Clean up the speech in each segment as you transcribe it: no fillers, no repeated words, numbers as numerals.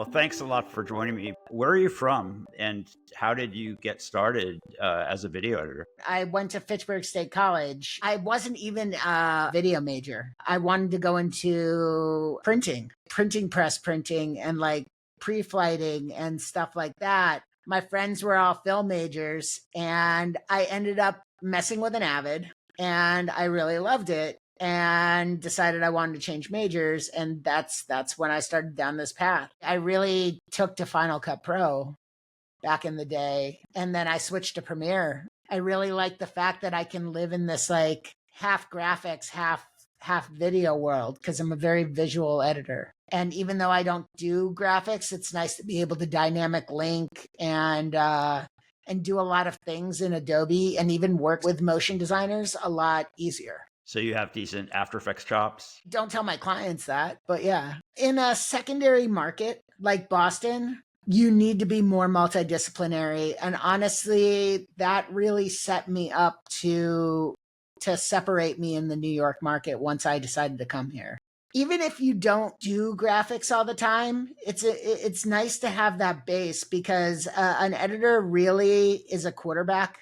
Well, thanks a lot for joining me. Where are you from and how did you get started as a video editor? I went to Fitchburg State College. I wasn't even a video major. I wanted to go into printing press printing and like pre-flighting and stuff like that. My friends were all film majors and I ended up messing with an Avid and I really loved it and decided I wanted to change majors. And that's when I started down this path. I really took to Final Cut Pro back in the day. And then I switched to Premiere. I really like the fact that I can live in this like half graphics, half video world because I'm a very visual editor. And even though I don't do graphics, it's nice to be able to dynamic link and do a lot of things in Adobe and even work with motion designers a lot easier. So you have decent After Effects chops? Don't tell my clients that, but yeah. In a secondary market like Boston, you need to be more multidisciplinary. And honestly, that really set me up to separate me in the New York market once I decided to come here. Even if you don't do graphics all the time, it's nice to have that base because an editor really is a quarterback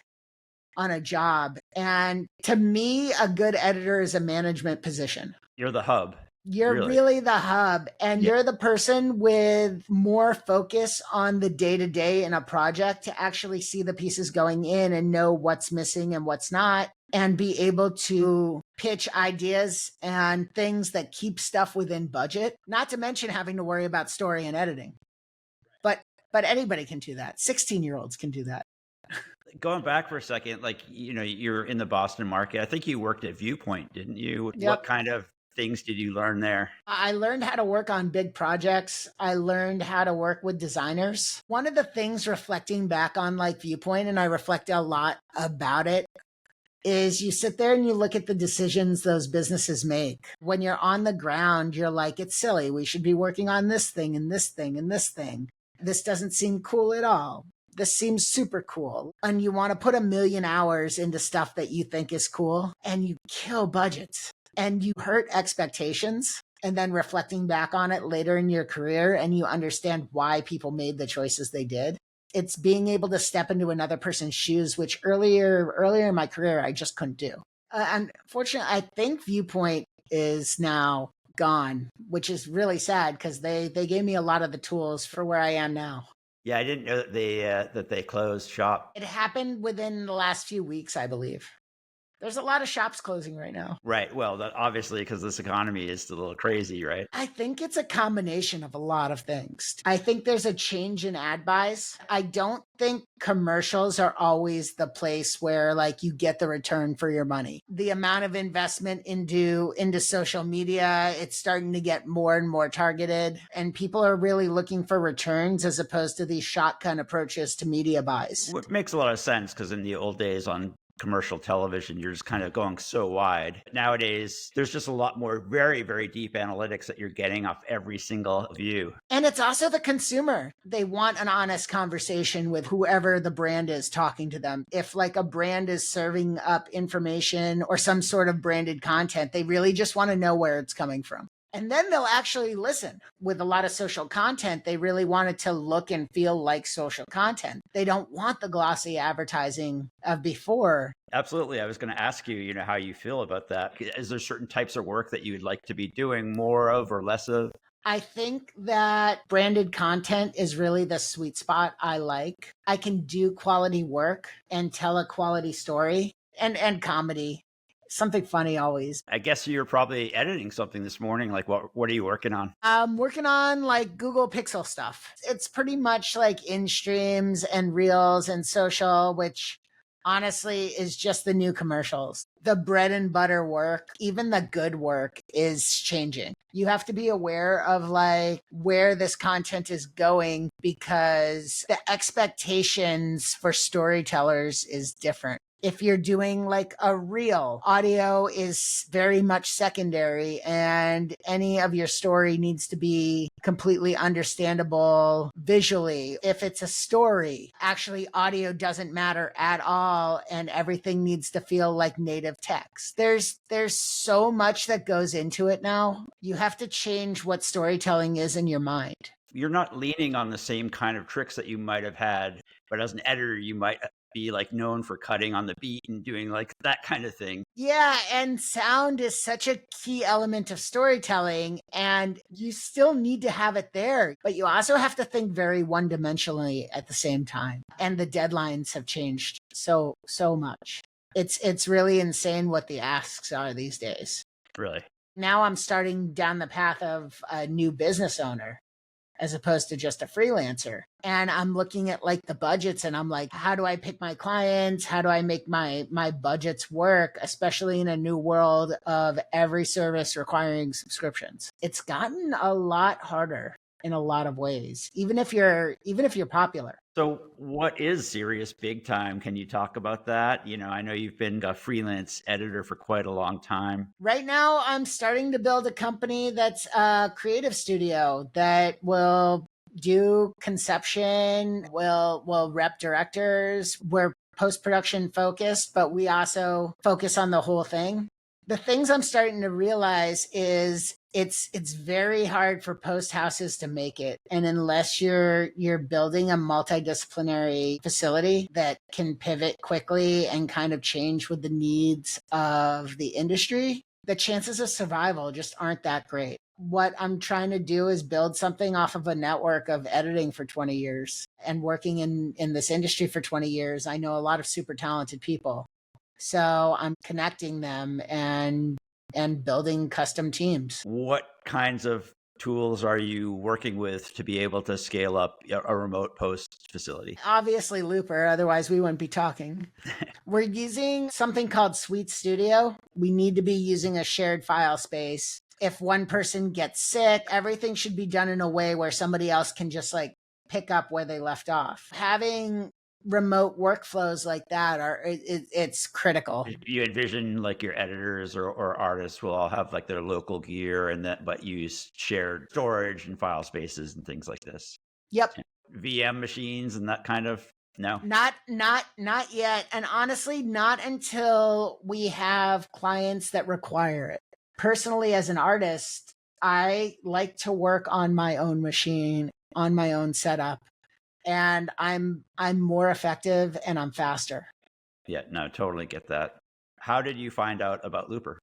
on a job. And to me, a good editor is a management position. You're the hub. You're really the hub and you're the person with more focus on the day-to-day in a project to actually see the pieces going in and know what's missing and what's not and be able to pitch ideas and things that keep stuff within budget, not to mention having to worry about story and editing. But anybody can do that. 16-year-olds can do that. Going back for a second, like, you're in the Boston market. I think you worked at Viewpoint, didn't you? Yep. What kind of things did you learn there? I learned how to work on big projects. I learned how to work with designers. One of the things reflecting back on like Viewpoint, and I reflect a lot about it, is you sit there and you look at the decisions those businesses make. When you're on the ground, you're like, it's silly. We should be working on this thing and this thing and this thing. This doesn't seem cool at all. This seems super cool. And you want to put 1 million hours into stuff that you think is cool and you kill budgets and you hurt expectations. And then reflecting back on it later in your career and you understand why people made the choices they did. It's being able to step into another person's shoes, which earlier in my career, I just couldn't do. Unfortunately, I think Viewpoint is now gone, which is really sad because they gave me a lot of the tools for where I am now. Yeah, I didn't know that they closed shop. It happened within the last few weeks, I believe. There's a lot of shops closing right now. Right. Well, obviously, because this economy is a little crazy, right? I think it's a combination of a lot of things. I think there's a change in ad buys. I don't think commercials are always the place where like you get the return for your money. The amount of investment into social media, it's starting to get more and more targeted, and people are really looking for returns as opposed to these shotgun approaches to media buys. It makes a lot of sense because in the old days on commercial television, you're just kind of going so wide. Nowadays, there's just a lot more very, very deep analytics that you're getting off every single view. And it's also the consumer. They want an honest conversation with whoever the brand is talking to them. If like a brand is serving up information or some sort of branded content, they really just want to know where it's coming from. And then they'll actually listen. With a lot of social content, they really want it to look and feel like social content. They don't want the glossy advertising of before. Absolutely. I was going to ask you, how you feel about that. Is there certain types of work that you would like to be doing more of or less of? I think that branded content is really the sweet spot I like. I can do quality work and tell a quality story and comedy. Something funny always. I guess you're probably editing something this morning. Like what are you working on? I'm working on like Google Pixel stuff. It's pretty much like in streams and reels and social, which honestly is just the new commercials. The bread and butter work, even the good work is changing. You have to be aware of like where this content is going because the expectations for storytellers is different. If you're doing like a reel, audio is very much secondary and any of your story needs to be completely understandable visually. If it's a story, actually audio doesn't matter at all and everything needs to feel like native text. There's so much that goes into it now. You have to change what storytelling is in your mind. you're not leaning on the same kind of tricks that you might have had, but as an editor, you might be like known for cutting on the beat and doing like that kind of thing. Yeah, and sound is such a key element of storytelling, and you still need to have it there, but you also have to think very one-dimensionally at the same time. And the deadlines have changed so much. It's really insane what the asks are these days. Really. Now I'm starting down the path of a new business owner as opposed to just a freelancer. And I'm looking at like the budgets and I'm like, how do I pick my clients? How do I make my budgets work, especially in a new world of every service requiring subscriptions? It's gotten a lot harder in a lot of ways, even if you're popular. So what is serious big time? Can you talk about that? I know you've been a freelance editor for quite a long time. Right now, I'm starting to build a company that's a creative studio that will do conception, will rep directors. We're post-production focused, but we also focus on the whole thing. The things I'm starting to realize is it's very hard for post houses to make it. And unless you're building a multidisciplinary facility that can pivot quickly and kind of change with the needs of the industry, the chances of survival just aren't that great. What I'm trying to do is build something off of a network of editing for 20 years and working in this industry for 20 years. I know a lot of super talented people. So I'm connecting them and building custom teams. What kinds of tools are you working with to be able to scale up a remote post facility? Obviously Louper, otherwise we wouldn't be talking. We're using something called Suite Studio. We need to be using a shared file space. If one person gets sick, everything should be done in a way where somebody else can just like pick up where they left off. Having remote workflows like that it's critical. You envision like your editors or artists will all have like their local gear but use shared storage and file spaces and things like this. Yep. VM machines and that kind of no. Not yet. And honestly, not until we have clients that require it. Personally, as an artist, I like to work on my own machine, on my own setup. And I'm more effective and I'm faster. Yeah, no, totally get that. How did you find out about Louper?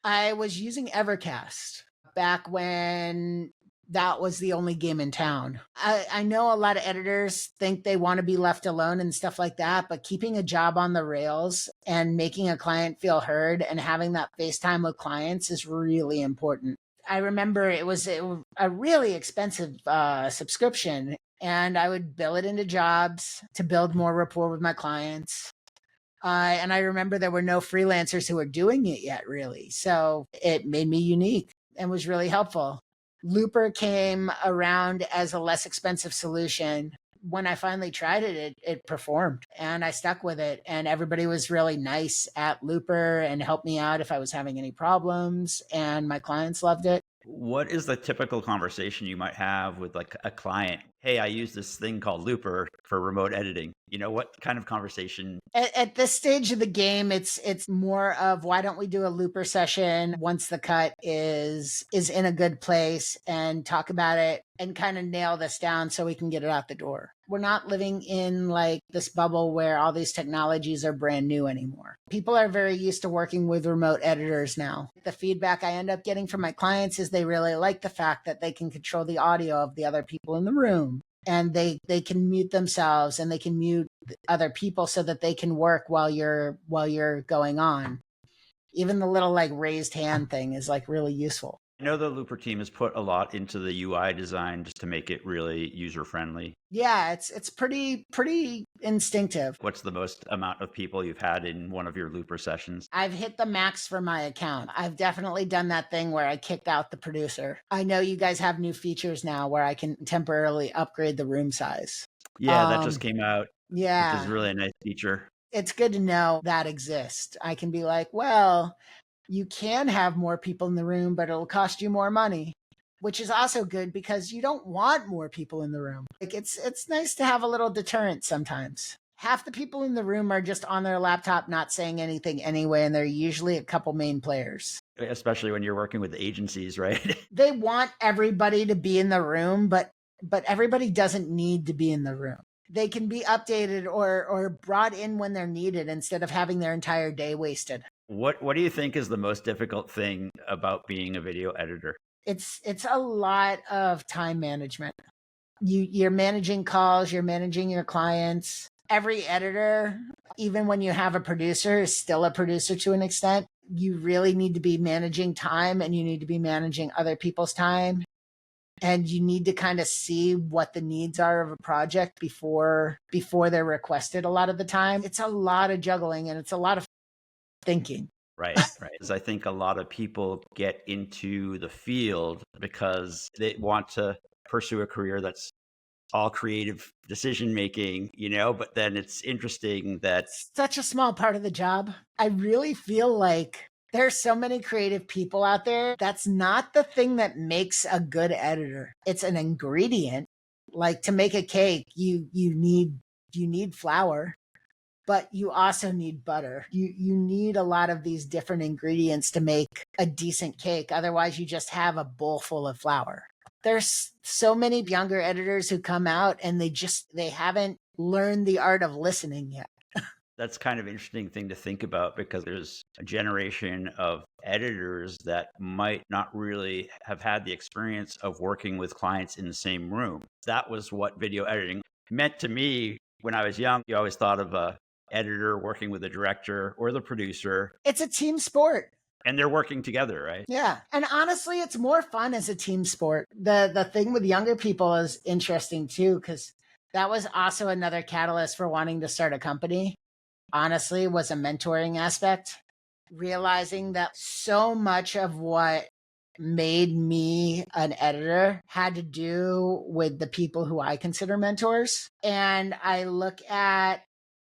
I was using Evercast back when that was the only game in town. I know a lot of editors think they want to be left alone and stuff like that, but keeping a job on the rails and making a client feel heard and having that FaceTime with clients is really important. I remember it was a really expensive subscription. And I would bill it into jobs to build more rapport with my clients. And I remember there were no freelancers who were doing it yet, really. So it made me unique and was really helpful. Louper came around as a less expensive solution. When I finally tried it, it performed and I stuck with it. And everybody was really nice at Louper and helped me out if I was having any problems. And my clients loved it. What is the typical conversation you might have with like a client? Hey, I use this thing called Louper for remote editing. What kind of conversation? At this stage of the game, it's more of why don't we do a Louper session once the cut is in a good place and talk about it and kind of nail this down so we can get it out the door. We're not living in like this bubble where all these technologies are brand new anymore. People are very used to working with remote editors now. The feedback I end up getting from my clients is they really like the fact that they can control the audio of the other people in the room. And they can mute themselves and they can mute other people so that they can work while you're going on. Even the little like raised hand thing is like really useful. I know the Louper team has put a lot into the UI design just to make it really user friendly. Yeah, it's pretty instinctive. What's the most amount of people you've had in one of your Louper sessions? I've hit the max for my account. I've definitely done that thing where I kicked out the producer. I know you guys have new features now where I can temporarily upgrade the room size. Yeah, that just came out. Yeah. Which is really a nice feature. It's good to know that exists. I can be like, well, you can have more people in the room, but it'll cost you more money, which is also good because you don't want more people in the room. Like it's nice to have a little deterrent sometimes. Half the people in the room are just on their laptop, not saying anything anyway, and they're usually a couple main players. Especially when you're working with agencies, right? They want everybody to be in the room, but but everybody doesn't need to be in the room. They can be updated or brought in when they're needed instead of having their entire day wasted. What do you think is the most difficult thing about being a video editor? It's a lot of time management. You're managing calls, you're managing your clients. Every editor, even when you have a producer, is still a producer to an extent. You really need to be managing time, and you need to be managing other people's time. And you need to kind of see what the needs are of a project before they're requested a lot of the time. It's a lot of juggling, and it's a lot of thinking. Right, right. 'Cause I think a lot of people get into the field because they want to pursue a career that's all creative decision making, but then it's interesting that Such a small part of the job. I really feel like there's so many creative people out there. That's not the thing that makes a good editor. It's an ingredient. Like to make a cake, you need flour, but you also need butter. You need a lot of these different ingredients to make a decent cake. Otherwise, you just have a bowl full of flour. There's so many younger editors who come out and they haven't learned the art of listening yet. that's kind of interesting thing to think about because there's a generation of editors that might not really have had the experience of working with clients in the same room. That was what video editing meant to me when I was young. You always thought of a editor working with a director or the producer, It's a team sport. and they're working together, right? Yeah. And honestly, it's more fun as a team sport. The thing with younger people is interesting too, because that was also another catalyst for wanting to start a company. Honestly, was a mentoring aspect. Realizing that so much of what made me an editor had to do with the people who I consider mentors. And I look at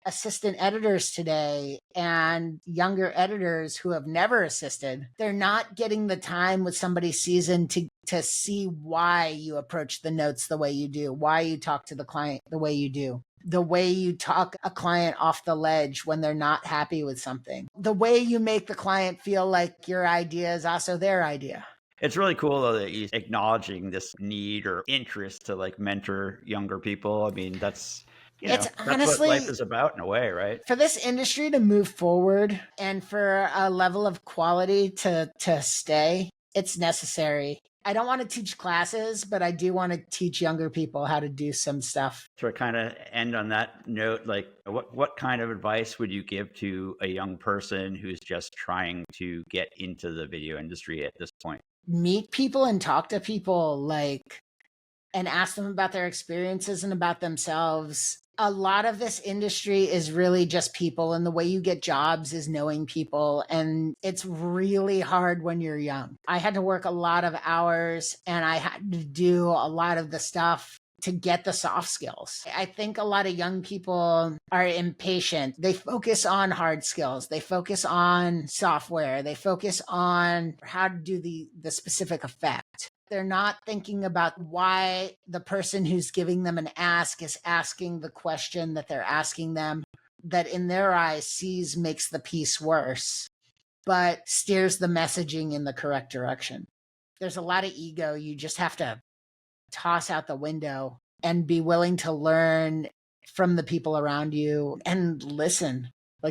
assistant editors today and younger editors who have never assisted. They're not getting the time with somebody seasoned to see why you approach the notes the way you do, why you talk to the client the way you do, the way you talk a client off the ledge when they're not happy with something, the way you make the client feel like your idea is also their idea. It's really cool though that he's acknowledging this need or interest to like mentor younger people. I mean, that's It's that's what life honestly, is about in a way, right? for this industry to move forward and for a level of quality to stay, it's necessary. I don't want to teach classes, but I do want to teach younger people how to do some stuff. To kind of end on that note, like what kind of advice would you give to a young person who's just trying to get into the video industry at this point? Meet people and talk to people, and ask them about their experiences and about themselves. A lot of this industry is really just people, and the way you get jobs is knowing people. And it's really hard when you're young. I had to work a lot of hours and I had to do a lot of the stuff to get the soft skills. I think a lot of young people are impatient. They focus on hard skills. They focus on software. They focus on how to do the specific effect. They're not thinking about why the person who's giving them an ask is asking the question that they're asking them, that in their eyes makes the piece worse, but steers the messaging in the correct direction. There's a lot of ego you just have to toss out the window and be willing to learn from the people around you and listen,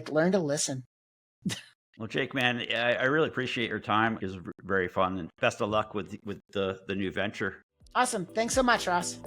learn to listen. Well, Jake, man, I really appreciate your time. It was very fun, and best of luck with the new venture. Awesome. Thanks so much, Ross.